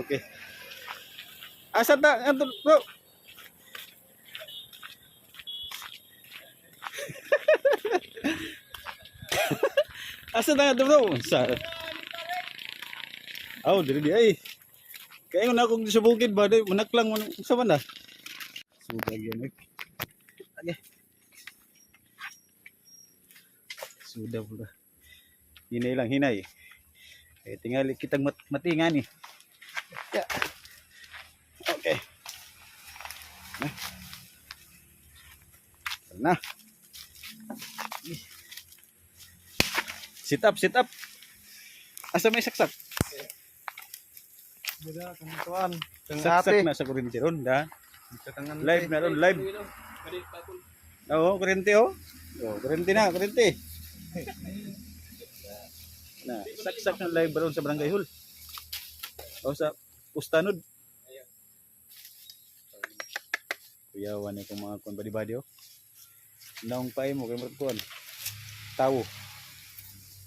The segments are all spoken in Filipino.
Okay. Asa ta ato bro? Asa ta ato bro? Sa. Oh, diri ay. Kaya na akong sa bukid ba, manaklang man sa banda. Sudah gini. Okay. Sudah pula. Hinay lang, hinay. Eh, tinggal kitang matingan nih. Ya. Okay. Nah. Sit up, sit up. Asa may saksak? Beda kantuan. Saksak na sa kuryente ron, da. Live na ron, live. Oo, kuryente oh. Oh, kuryente na, kuryente. Nah, saksak na live ron sa Barangay Hall. O sa Pustanod. Kuyawan ni kung mga kon badi-badi oh. Naong pay mo kay kuan. Tawo.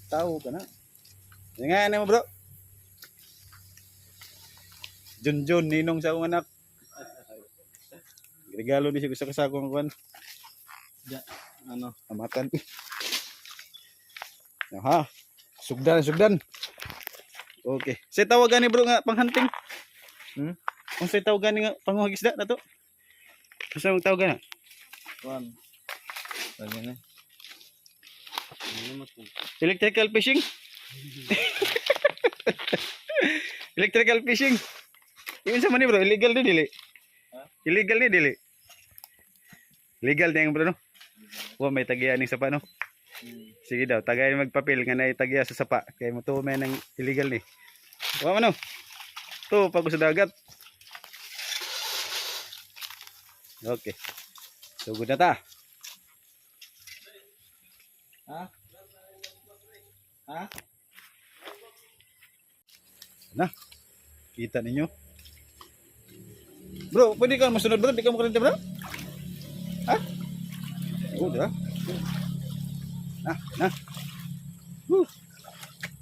Tawo ka na. Nga mo bro. Junjun ninong sa akong anak. Regalo ni siya sa akong kuan. Ya, ano, Amatan. Ha. Sugdan, sugdan. Okay. Say tawagan ni bro nga panghunting. Kung say tawagan ni nga panguhagisda na to. Sa mong tawagan na? kuan. Lagi na. Electrical fishing? Electrical fishing. Yung sa man ni bro, illegal ni dili. Illegal ni dili. Legal na yung bro no. Wa may tagiyan ni sapa no. Sige daw, tagay magpapil nga na tagiya sa sapa kay mo to may nang illegal ni. Wa man no. To pag sa dagat. Okay. So good na ta. Ha? Ha? Na. Kita ninyo. Bro, pwede ka masunod bro, di ka makarente bro? Ha? Udah. Nah.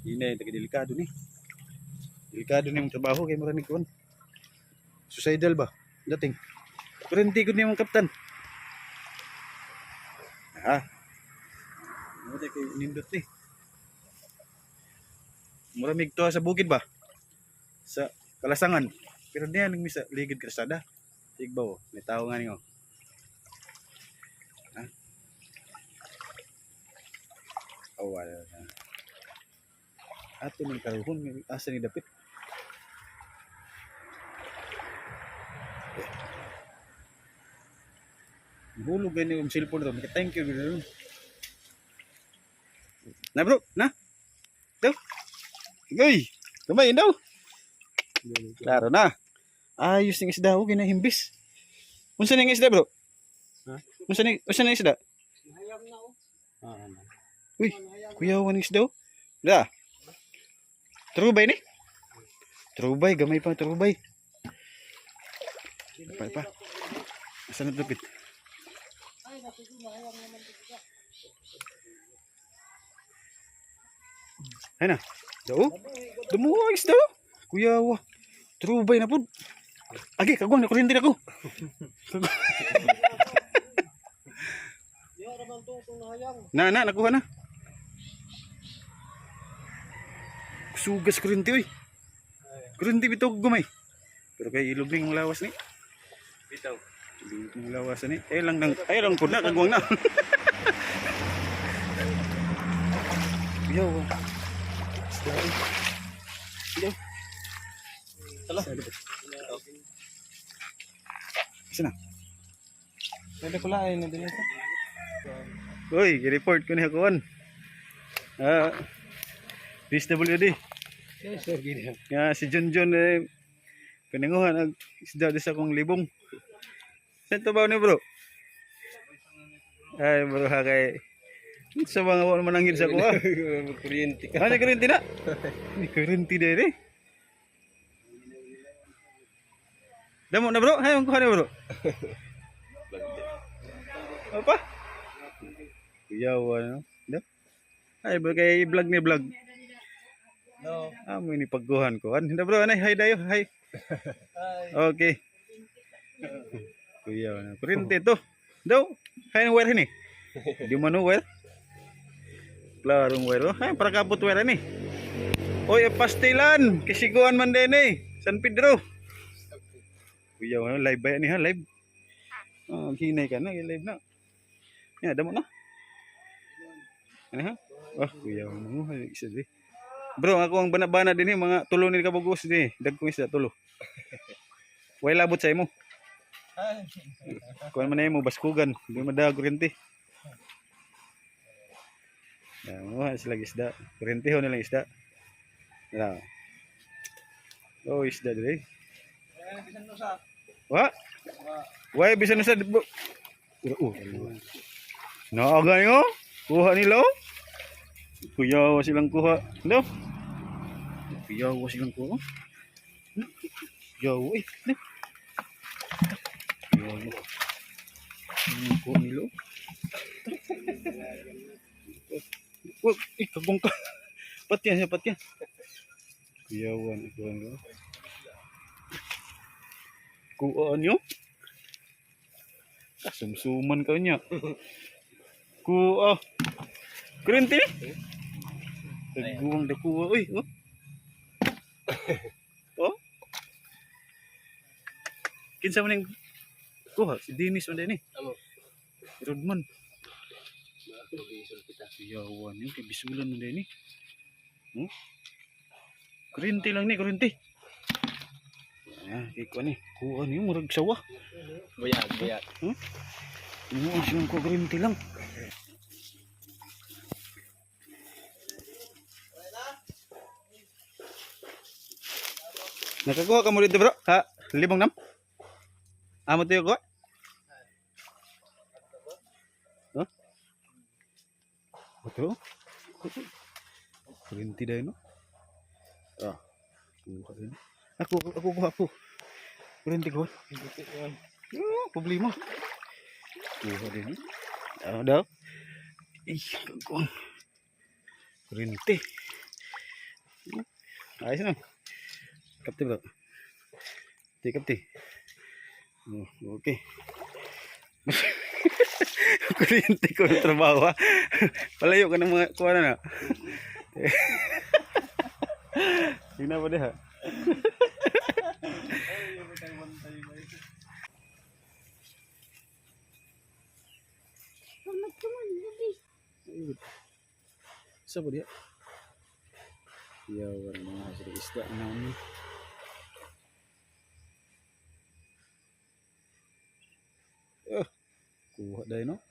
Ini taga delikado ni. Delikado ni mong trabaho kay mura ni kon. Suicidal ba? Dating. Kurente ko ni mong kaptan. Ano kay nindot ni? Mura migto sa bukid ba? Sa Kalasangan. Pero diyan nang misa ligid krasada. Igbaw, may tao nga niyo. Wala na. Ato ng karuhon, asa ni dapit. Hulog ganyan yung cellphone ito. Thank you. Na bro, na? Daw. Goy, kumain daw. Klaro na. Ayos ng isda, huwag himbis. Unsa ng isda bro? Ha? Unsa ng isda? Hayam na oh. Uy, kuya waning isda oh. Da. Trubay ni? Trubay, gamay pa trubay. Pa. Asa na dapit? Ay, natuloy na hayam naman dito. Ay na. Daw. Dumuwa isda oh. Kuya wa. Trubay na pud. Agi, kagwang na kuryente na ko. Yo raman tong hayam. Na, nakuha na. Sugas kuryente oy. Kuryente bitaw gumay. Pero kay ilog ning lawas ni. Bitaw. Ilog ning lawas ni. Ay lang pud na kagwang na. Yo. Yo. Tala. Sina. Pwede pala ay na din ito. Uy, i-report ko ni Hakuan. PSWD. Yes, sir, gini. Nga si Junjun pinanguhan ang isda sa kong libong. Saan to ba ni bro? Ay bro ha kay sa mga wala manangin sa kuha. Kuryente ka. Ano kuryente na? Ni kuryente din eh. Damo na bro, hay kuha na bro. Apa? Yawa no. Da. Ay bro kay vlog ni vlog. No. Amo ini pagguhan ko. Ano bro, anay hay dayo, hay. Okay. Kuya, kuryente to. Daw, kaya wire ni. Di man wire. Klarong wire. Ay, para kapot wire ni. Oy, pastilan. Kisiguan man din eh. San Pedro. Kuya, live ba yan ni ha? Live. Oh, hinay ka na. Live na. Yan, damo na. Ano ha? Ah, kuya, ano mo? Isa di. Bro, ako ang banabana din eh. Mga tulo ni kabugos din eh. Dagkong isda tulo. Way labot sa imo. Kuan man na mo baskugan, di mada kuryente. Ya, mo sila isda. Kuryente ho na lang isda. Ya. Oh, isda dire. Wa? Way bisan sa naaga yo. Kuha nila oh. Kuyaw silang kuha. No? Kuyaw silang kuha. Kuyaw eh. No? Kuha nila. Wag, kagong ka. Patyan siya, patyan. Kuyawan, kuha nila. Kuha nyo? Sumsuman ka niya. Kuha. Kuryente ni? Taguang da kuha. Uy, oh. Oh? Kinsa man yung kuha? Si Dennis man din eh. Si Rodman. Siyawan yun. Kay bisulan man din eh. Hmm? Kuryente lang ni, kuryente. Ah, ikaw ni. Kuha niyo, murag sawa. Bayad, bayad. Hmm? Ano siyang kuryente lang. Nakakuha ka mo dito bro? Ha? Libong nam? Amo tayo kuha? Huh? Betul? Kuryente dahil no? Ah. Kuha din. Aku kuha po. Kuryente kuha. Oh, problema. Kuha din. Ah, daw. Kagong. Kuryente. Ayos na. Kapti bro. Kapti. Oh, okay. Kuryente ko ng trabaho ha. Palayo ka ng mga kuha na na. Tingnan pa din ha. Sa po dia? Yawan mga hasil isda namin. Kuha dahil no?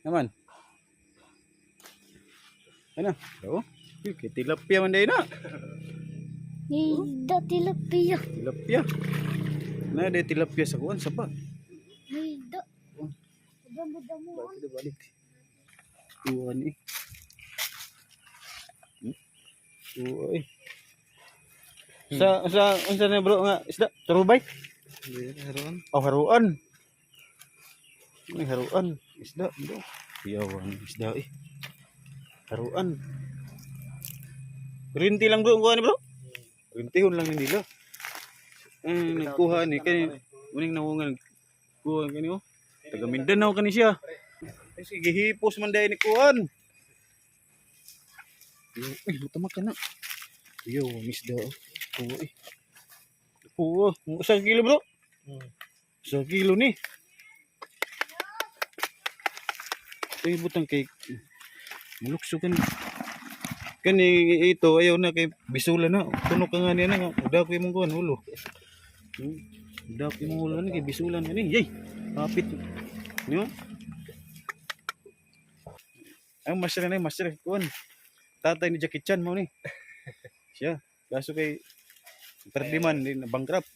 Naman. Ano? Oo. Okay, tilapia man dahil na. Hindi tilapia. Tilapia. Na dahil tilapia sa kuwan. Sapa? Hindi. Damo-damo. Balik. Kuha ni. Kuha eh. Sa na bro nga isda? Turubay? Haruan. Oh, haruan. Ini haruan isda bro. Yawan isda eh. Haruan. Kuryente lang bro, kuha ni bro. Kuryentehon lang nila. Nagkuha ni kani uning nawungan kuha kani oh. Taga Mindanao kani siya. Sige hipos man dai ni kuan. Uy, lutama ka na. Yo, isda oh. Kuha eh. Kuha, 1 kilo bro. 1 kilo ni. Ay butang kay mulukso kan ito ayaw na kay bisula na tunog ka nga niya na dakoy mong kuan ulo dakoy mong ulo na kay bisulan ani yay kapit niyo ang master kuan tatay ni Jackie Chan mo ni siya kaso kay perdiman din bankrupt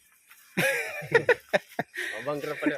Bankrupt pa na.